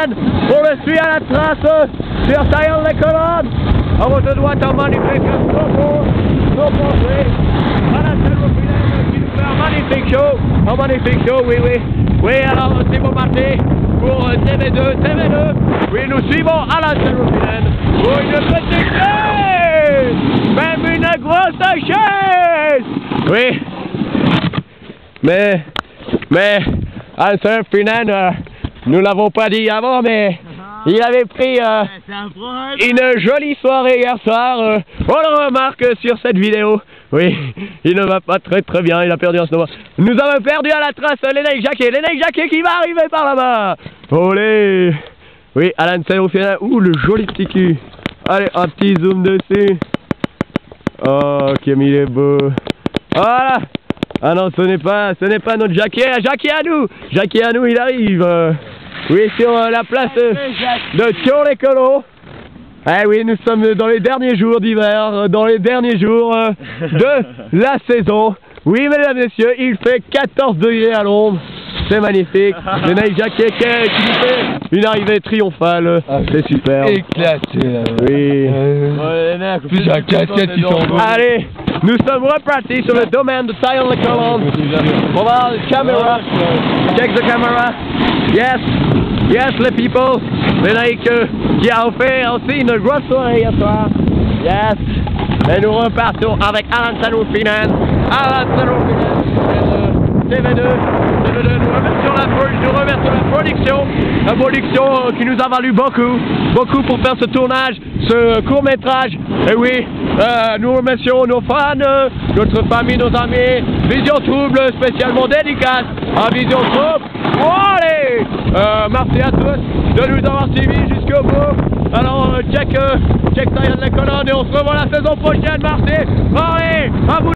Finane. On le suit à la trace sur Sion les colonnes. On se doit un magnifique qui nous fait un magnifique show, oui, oui. Oui, alors c'est bon parti pour TV2. Oui, nous suivons Alain Finane pour une petite chaise, même une grosse chaise. Oui, mais Alain Finane, nous l'avons pas dit avant, mais il avait pris une jolie soirée hier soir. On le remarque sur cette vidéo. Oui, il ne va pas très bien, il a perdu en ce moment. Nous avons perdu à la trace Lénaïque Jacquet qui va arriver par là-bas. Olé. Oui, Alain Finane. Ouh, le joli petit cul. Allez, un petit zoom dessus. Oh, comme il est beau. Voilà. Ah non, ce n'est pas notre Jacquet. Jacquet à nous, il arrive. Oui, sur la place de Thion-les-Colons. Eh oui, nous sommes dans les derniers jours d'hiver, dans les derniers jours de la saison. Oui, mesdames et messieurs, il fait 14 degrés à l'ombre. C'est magnifique. Lénaïque Jacquet qui nous fait une arrivée triomphale. C'est super. Éclaté là. Oui. Plus la casquette qui s'envole. Allez, nous sommes repartis sur le domaine de Sion les colonnes. On va la caméra. Check the camera. Yes, les people. Lénaïque qui a fait aussi une grosse soirée hier soir. Yes. Et nous repartons avec Alain Finane. TV2, nous remercions la production qui nous a valu beaucoup pour faire ce tournage, ce court-métrage. Et oui, nous remercions nos fans, notre famille, nos amis, Vision Trouble spécialement dédicace à Vision Trouble. Allez, merci à tous de nous avoir suivis jusqu'au bout. Alors check Sion les colonnes et on se revoit la saison prochaine, merci. Allez, à vous.